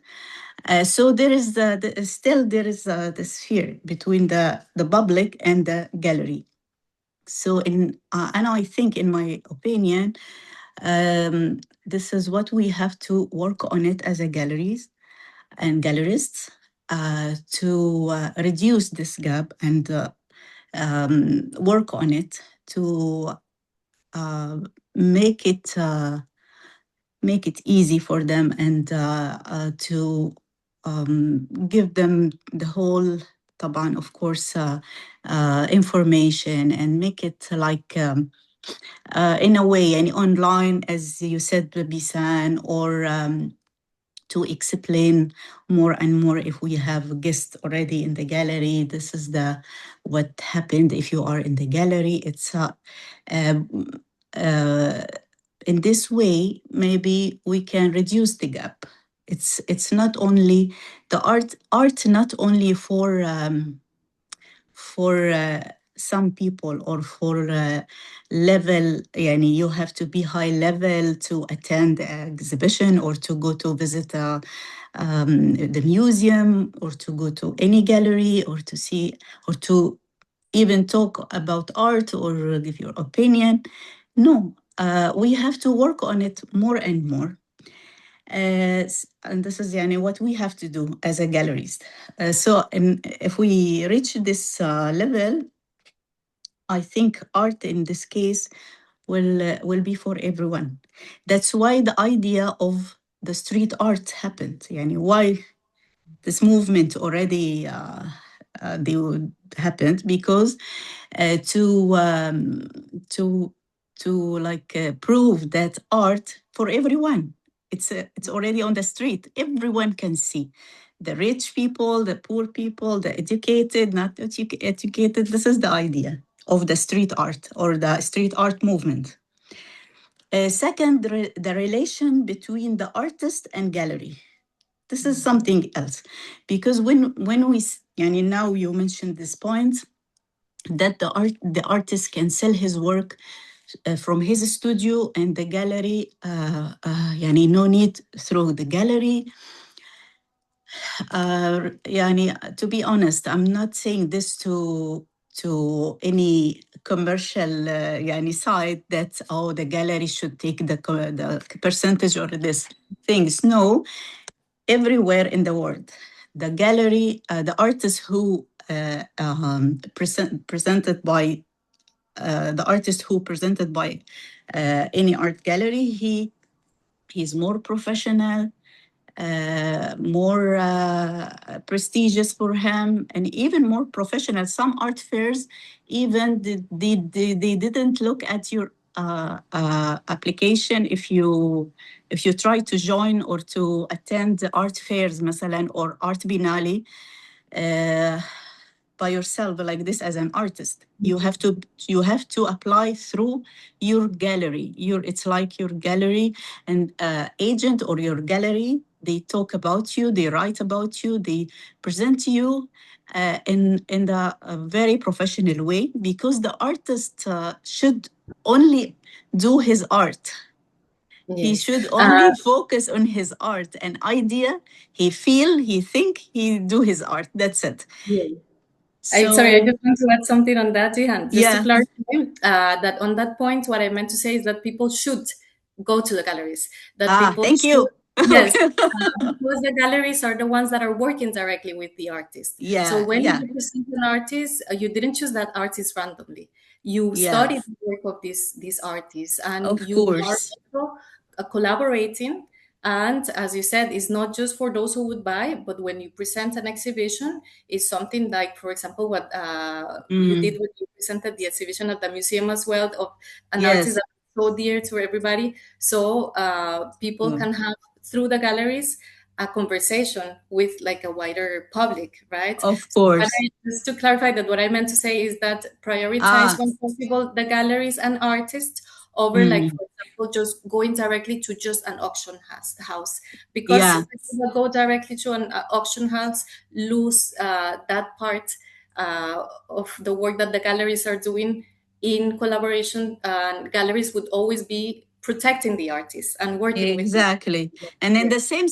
So there is still this fear between the public and the gallery. So and I think, in my opinion, this is what we have to work on it as a galleries and gallerists. to reduce this gap and work on it to uh, make it make it easy for them and to give them the whole طبعا of course information and make it like in a way and online as you said Bisan or to explain more and more if we have guests already in the gallery. This is the what happened if you are in the gallery. It's uh, uh, in this way maybe we can reduce the gap. It's not only the art not only for some people or for level يعني you have to be high level to attend an exhibition or to go to visit the museum or to go to any gallery or to see or to even talk about art or give your opinion. No, we have to work on it more and more. And this is يعني what we have to do as a gallerist. So if we reach this level, I think art in this case will be for everyone. That's why the idea of the street art happened. يعني why this movement already they would happened because to like prove that art for everyone. It's already on the street. Everyone can see. The rich people, the poor people, the educated, not educated. This is the idea of the street art or the street art movement. Second, the relation between the artist and gallery. This is something else, because when we يعني now you mentioned this point that the artist can sell his work from his studio and the gallery يعني no need through the gallery. يعني to be honest, I'm not saying this to any commercial يعني side that the gallery should take the percentage or this things. No, everywhere in the world, the gallery, the artist who presented by the artist who presented by any art gallery, he's more professional, more prestigious for him, and even more professional. Some art fairs even they didn't look at your application if you try to join or to attend the art fairs مثلا or art binali by yourself like this as an artist. You have to apply through your gallery. It's like your gallery and agent or your gallery. They talk about you, they write about you, they present you in a very professional way, because the artist should only do his art. He should only focus on his art and idea. He feel, he think, he do his art. That's it.
Sorry, I just want to add something on that, Jihan. Just to
Yeah.
clarify that on that point, what I meant to say is that people should go to the galleries. That people
Thank you.
Yes, because the galleries are the ones that are working directly with the artist.
Yeah,
So when
yeah.
you present an artist, you didn't choose that artist randomly. You
Yeah.
studied the work of these artists, and
Of
you are
course.
also collaborating. And as you said, it's not just for those who would buy, but when you present an exhibition, it's something like, for example, what you did when you presented the exhibition at the museum as well, of an
Yes.
artist that is so dear to everybody. So people can have, through the galleries, a conversation with like a wider public, right?
Of
So
course.
just to clarify that, what I meant to say is that prioritize when possible the galleries and artists over like, for example, just going directly to just an auction house, because
Yeah.
people that go directly to an auction house lose that part of the work that the galleries are doing in collaboration. Galleries would always be protecting the artists and working with them.
Exactly. And in the same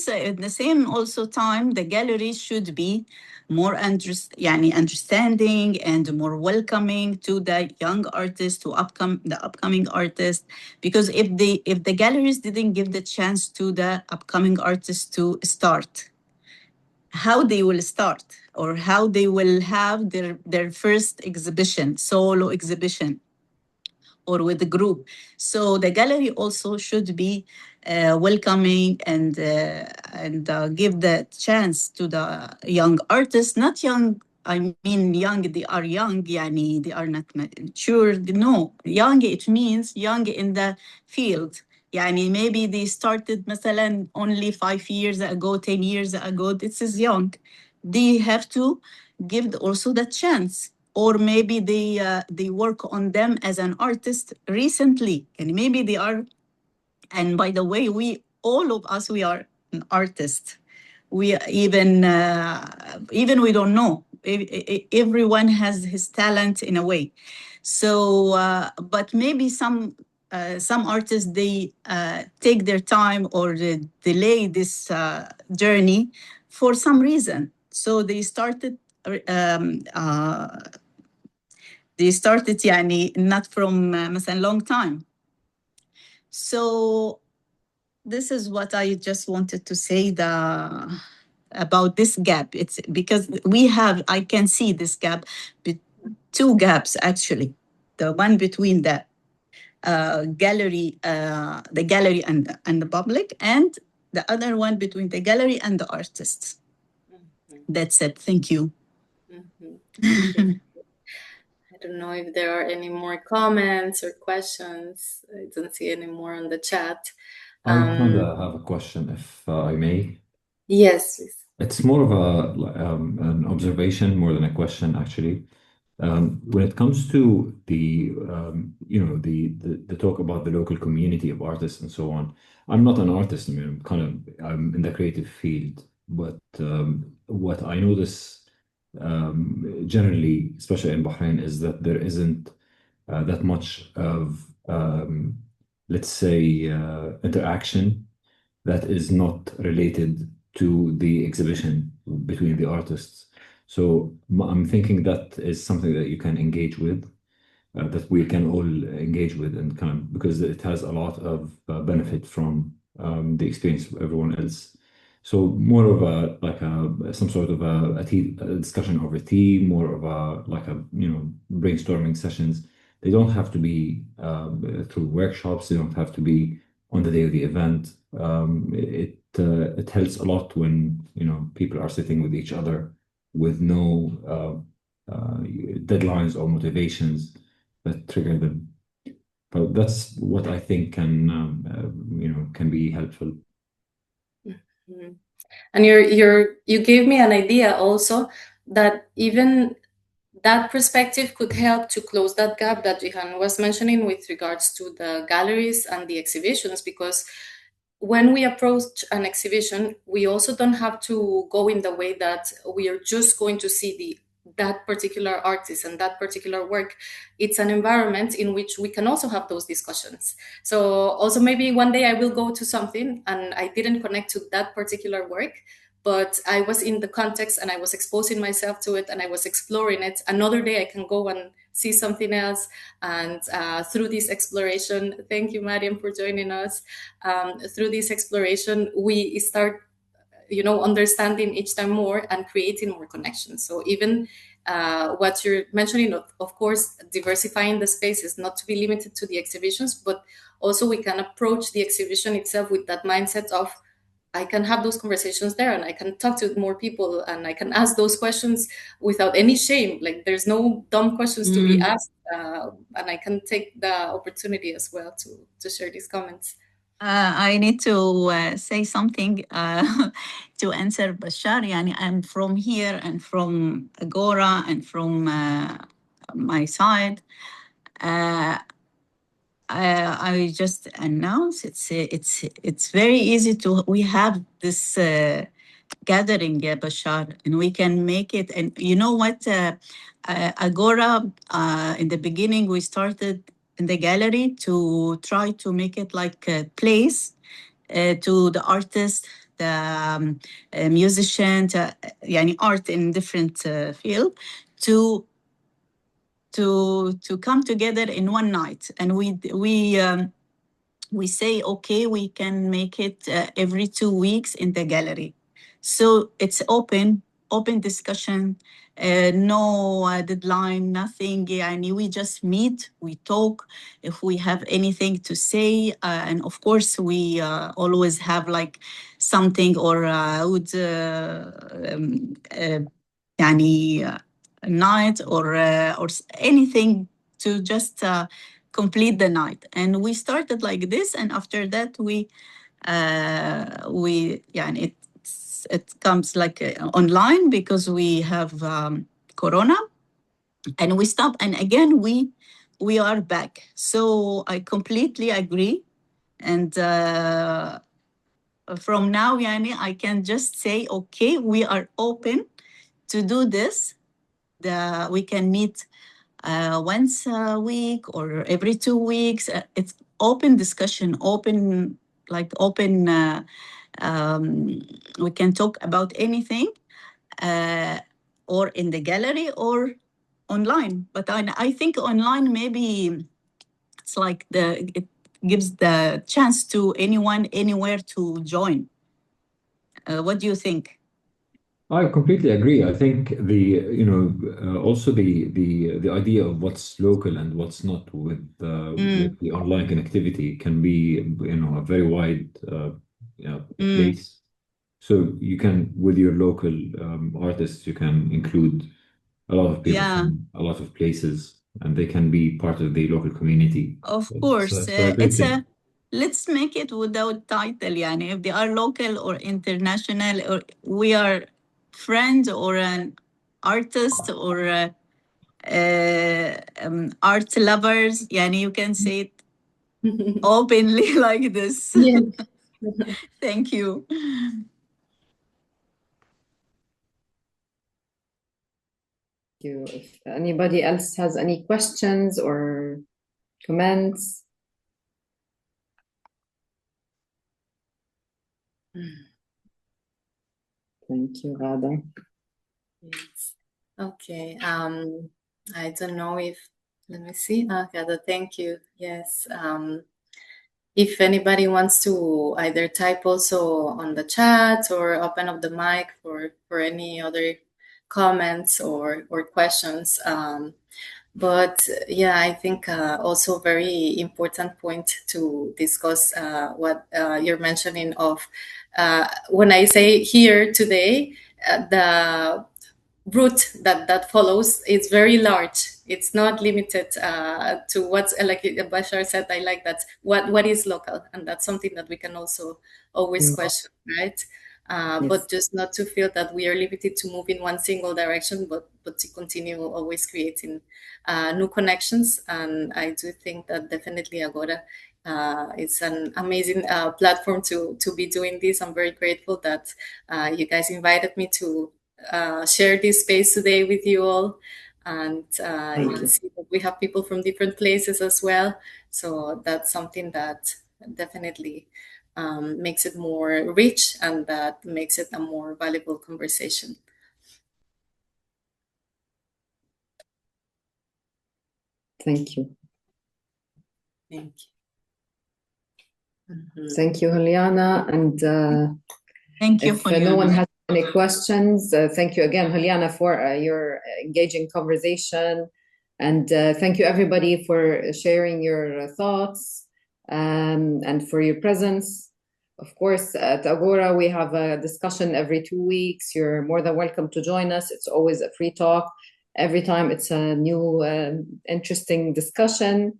also time, the gallery should be more يعني understanding and more welcoming to the young artists, to the upcoming artists. Because if the galleries didn't give the chance to the upcoming artists to start, how they will start or how they will have their first exhibition, solo exhibition, or with the group. So the gallery also should be welcoming and give the chance to the young artists. Not young, I mean young. They are young, yani they are not mature. No, young. It means young in the field. Yani maybe they started مثلا only 5 years ago, 10 years ago. This is young. They have to give also the chance, or maybe they work on them as an artist recently, and maybe they are. And by the way, we all of us, we are an artist. We even we don't know. Everyone has his talent in a way. So, but maybe some artists, they take their time or they delay this journey for some reason. So um, uh, they started يعني not from مثلا long time. So this is what I just wanted to say about this gap. It's because I can see this gap, two gaps actually. The one between the gallery and the public, and the other one between the gallery and the artists. That's it. Thank you.
I don't know if there are any more comments or questions. I don't see any more on the chat.
I have a question, if I may.
Yes, please.
It's more of an observation more than a question, actually. When it comes to the talk about the local community of artists and so on, I'm not an artist. I mean, I'm in the creative field, but what I notice generally, especially in Bahrain, is that there isn't that much of, let's say, interaction that is not related to the exhibition between the artists. So I'm thinking that is something that you can engage with, that we can all engage with, and because it has a lot of benefit from the experience of everyone else. So more of some sort of a discussion over tea, more of brainstorming sessions. They don't have to be through workshops. They don't have to be on the day of the event. It helps a lot when people are sitting with each other with no deadlines or motivations that trigger them. But that's what I think can be helpful.
Mm-hmm. And you gave me an idea also that even that perspective could help to close that gap that Jihan was mentioning with regards to the galleries and the exhibitions, because when we approach an exhibition, we also don't have to go in the way that we are just going to see that particular artist and that particular work. It's an environment in which we can also have those discussions. So also maybe one day I will go to something and I didn't connect to that particular work, but I was in the context and I was exposing myself to it and I was exploring it. Another day I can go and see something else. And through this exploration, thank you, Mariam, for joining us. Through this exploration, we start, understanding each time more and creating more connections. So even what you're mentioning, of course, diversifying the spaces, not to be limited to the exhibitions, but also we can approach the exhibition itself with that mindset of, I can have those conversations there and I can talk to more people and I can ask those questions without any shame. Like there's no dumb questions to be asked, and I can take the opportunity as well to share these comments.
I need to say something to answer Bashar. Yani I'm from here and from Agora and from my side. I just announced it's very easy to. We have this gathering, Bashar, and we can make it. And you know what? Agora, in the beginning, we started in the gallery to try to make it like a place to the artist, the musician, yani art in different field, to come together in one night. And we say, okay, we can make it every 2 weeks in the gallery. So it's open discussion, no deadline, nothing. And we just meet, we talk if we have anything to say. And of course, we always have like something or would يعني night or anything to just complete the night. And we started like this, and after that يعني it comes like online because we have corona, and we stop, and again we are back. So I completely agree, and from now يعني I can just say okay, we are open to do this. We can meet once a week or every 2 weeks. It's open discussion, open we can talk about anything, or in the gallery or online. But I think online maybe it's like it gives the chance to anyone anywhere to join. What do you think?
I completely agree. I think also the idea of what's local and what's not with the online connectivity can be a very wide place. So you can, with your local artists, you can include a lot of people from a lot of places, and they can be part of the local community.
Of course,
So a great thing.
let's make it without title. Yani, if they are local or international, or we are friends or an artist or art lovers. Yani, you can say it openly like this.
Yes.
Thank you.
If anybody else has any questions or comments. Thank you, Ghada.
Yes. Okay. I don't know if, let me see. Ghada, thank you. Yes. If anybody wants to either type also on the chat or open up the mic for any other comments or questions. But yeah, I think also very important point to discuss what you're mentioning of when I say here today, the route that follows is very large. It's not limited to what's like Bashar said. I like that. What is local, and that's something that we can also always question, right?
Yes.
But just not to feel that we are limited to move in one single direction, but to continue always creating new connections. And I do think that definitely Agora it's an amazing platform to be doing this. I'm very grateful that you guys invited me to share this space today with you all. And you can see that we have people from different places as well. So that's something that definitely makes it more rich, and that makes it a more valuable conversation.
Thank you.
Thank you.
Thank you, Juliana. And
thank you,
if
Juliana.
no one has any questions, thank you again, Juliana, for your engaging conversation. And thank you, everybody, for sharing your thoughts and for your presence. Of course, at Agora, we have a discussion every 2 weeks. You're more than welcome to join us. It's always a free talk. Every time it's a new, interesting discussion.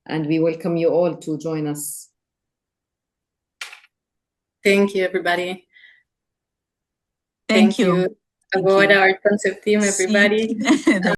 And we welcome you all to join us.
Thank you, everybody.
Thank you.
Agora, our concept team, everybody.